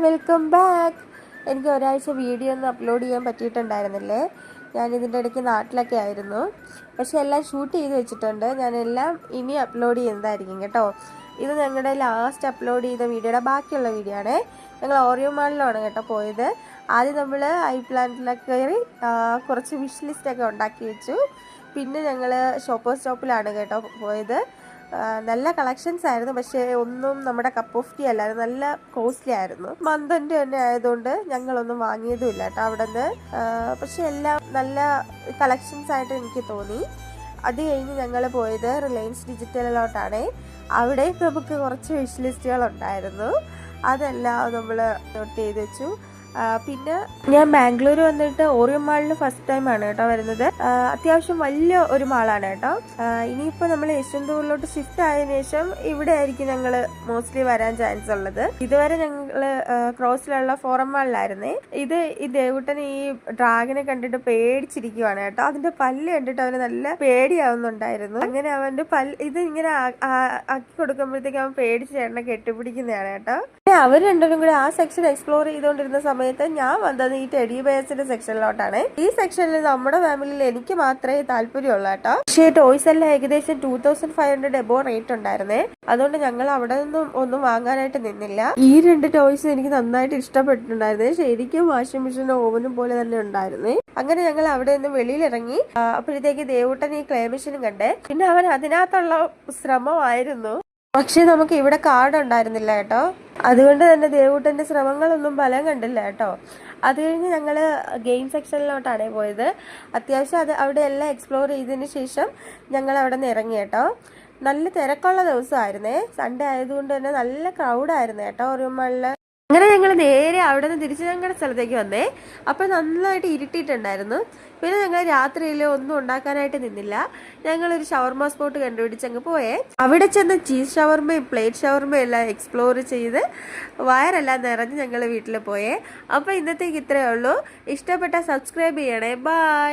Welcome back. എനിക്ക് ഒരാഴ്ച video ഒന്നും അപ്ലോഡ് ചെയ്യാൻ പറ്റിയിട്ടുണ്ടായിരുന്നില്ലേ. ഞാനിതിൻ്റെ ഇടയ്ക്ക് നാട്ടിലൊക്കെ ആയിരുന്നു. പക്ഷെ എല്ലാം ഷൂട്ട് ചെയ്ത് വെച്ചിട്ടുണ്ട്. ഞാനെല്ലാം ഇനി അപ്ലോഡ് ചെയ്യുന്നതായിരിക്കും കേട്ടോ. ഇത് ഞങ്ങളുടെ ലാസ്റ്റ് അപ്ലോഡ് ചെയ്ത വീഡിയോയുടെ ബാക്കിയുള്ള വീഡിയോ ആണ്. ഞങ്ങൾ ഓറിയോ മാളിലാണ് കേട്ടോ പോയത്. ആദ്യം നമ്മൾ ഐ പ്ലാന്റിലൊക്കെ കയറി കുറച്ച് വിഷ് ലിസ്റ്റൊക്കെ ഉണ്ടാക്കി വെച്ചു. പിന്നെ ഞങ്ങൾ ഷോപ്പേഴ്സ് സ്റ്റോപ്പിലാണ് കേട്ടോ പോയത്. നല്ല കളക്ഷൻസ് ആയിരുന്നു. പക്ഷേ ഒന്നും നമ്മുടെ കപ്പ് ഓഫ് ടീ അല്ലായിരുന്നു. നല്ല കോസ്റ്റ്ലി ആയിരുന്നു. മന്തിൻ്റെ തന്നെ ആയതുകൊണ്ട് ഞങ്ങളൊന്നും വാങ്ങിയതും ഇല്ല കേട്ടോ അവിടെ നിന്ന്. പക്ഷെ എല്ലാം നല്ല കളക്ഷൻസ് ആയിട്ട് എനിക്ക് തോന്നി. അത് കഴിഞ്ഞ് ഞങ്ങൾ പോയത് റിലയൻസ് ഡിജിറ്റലിലോട്ടാണ്. അവിടെ നമുക്ക് കുറച്ച് വിഷ് ലിസ്റ്റുകൾ ഉണ്ടായിരുന്നു. അതെല്ലാം നമ്മൾ നോട്ട് ചെയ്ത് വെച്ചു. പിന്നെ ഞാൻ ബാംഗ്ലൂർ വന്നിട്ട് ഓറിയോ മാളിൽ ഫസ്റ്റ് ടൈം ആണ് കേട്ടോ വരുന്നത്. അത്യാവശ്യം വലിയ ഒരു മാളാണ് കേട്ടോ. ഇനിയിപ്പോൾ നമ്മൾ യശ്വന്തപൂരിലോട്ട് ഷിഫ്റ്റ് ആയതിനു ശേഷം ഇവിടെ ആയിരിക്കും ഞങ്ങൾ മോസ്റ്റ്ലി വരാൻ ചാൻസ് ഉള്ളത്. ഇതുവരെ ഞങ്ങൾ ക്രോസിലുള്ള ഫോറം മാളിലായിരുന്നേ. ഈ ദേവുട്ടൻ ഈ ഡ്രാഗനെ കണ്ടിട്ട് പേടിച്ചിരിക്കുവാണ് കേട്ടോ. അതിന്റെ പല്ല് കണ്ടിട്ട് അവന് നല്ല പേടിയാവുന്നുണ്ടായിരുന്നു. അങ്ങനെ അവന്റെ ഇത് ഇങ്ങനെ ആക്കി കൊടുക്കുമ്പോഴത്തേക്ക് അവൻ പേടിച്ച് ചേട്ടനെ കെട്ടിപ്പിടിക്കുന്നതാണ് കേട്ടോ. അവർ രണ്ടുപേരും കൂടി ആ സെക്ഷൻ എക്സ്പ്ലോർ ചെയ്തുകൊണ്ടിരുന്ന സമയത്ത് ഞാൻ വന്നത് ഈ ടെഡി ബെയർസിന്റെ സെക്ഷനിലോട്ടാണ്. ഈ സെക്ഷനിൽ നമ്മുടെ ഫാമിലിയിൽ എനിക്ക് മാത്രമേ താല്പര്യമുള്ളൂ കേട്ടോ. പക്ഷേ ടോയ്സ് എല്ലാം ഏകദേശം 2500 എബോ റേറ്റ് ഉണ്ടായിരുന്നേ. അതുകൊണ്ട് ഞങ്ങൾ അവിടെ നിന്നും ഒന്നും വാങ്ങാനായിട്ട് നിന്നില്ല. ഈ രണ്ട് ടോയ്സ് എനിക്ക് നന്നായിട്ട് ഇഷ്ടപ്പെട്ടിട്ടുണ്ടായിരുന്നേ. ശരിക്കും വാഷിംഗ് മെഷീനും ഓവനും പോലെ തന്നെ ഉണ്ടായിരുന്നേ. അങ്ങനെ ഞങ്ങൾ അവിടെ നിന്ന് വെളിയിലിറങ്ങി. അപ്പോഴത്തേക്ക് ദേവൂട്ടൻ ഈ ക്ലേ മെഷീനും കണ്ടേ. പിന്നെ അവൻ അതിനകത്തുള്ള ശ്രമമായിരുന്നു. പക്ഷെ നമുക്ക് ഇവിടെ കാർഡ് ഉണ്ടായിരുന്നില്ല കേട്ടോ. അതുകൊണ്ട് തന്നെ ദേവൂട്ടന്റെ ശ്രമങ്ങളൊന്നും ഫലം കണ്ടില്ല കേട്ടോ. അത് കഴിഞ്ഞ് ഞങ്ങൾ ഗെയിം സെക്ഷനിലോട്ടാണ് പോയത്. അത്യാവശ്യം അവിടെ എല്ലാം എക്സ്പ്ലോർ ചെയ്തതിന് ശേഷം ഞങ്ങൾ അവിടെ നിന്ന് ഇറങ്ങി കേട്ടോ. നല്ല തിരക്കുള്ള ദിവസമായിരുന്നേ. സൺഡേ ആയതുകൊണ്ട് തന്നെ നല്ല ക്രൗഡായിരുന്നു കേട്ടോ ഓറിയോ മാളില്. അങ്ങനെ ഞങ്ങൾ നേരെ അവിടെ നിന്ന് തിരിച്ച് ഞങ്ങളുടെ സ്ഥലത്തേക്ക് വന്നേ. അപ്പം നന്നായിട്ട് ഇരുട്ടിയിട്ടുണ്ടായിരുന്നു. പിന്നെ ഞങ്ങൾ രാത്രിയിൽ ഒന്നും ഉണ്ടാക്കാനായിട്ട് നിന്നില്ല. ഞങ്ങളൊരു ഷവർമ സ്പോട്ട് കണ്ടുപിടിച്ച് അങ്ങ് പോയേ. അവിടെ ചെന്ന് ചീസ് ഷവർമയും പ്ലേറ്റ് ഷവർമയും എല്ലാം എക്സ്പ്ലോർ ചെയ്ത് വയറെല്ലാം നിറഞ്ഞ് ഞങ്ങൾ വീട്ടിൽ പോയേ. അപ്പോൾ ഇന്നത്തേക്ക് ഇത്രയേ ഉള്ളൂ. ഇഷ്ടപ്പെട്ടാൽ സബ്സ്ക്രൈബ് ചെയ്യണേ. ബൈ.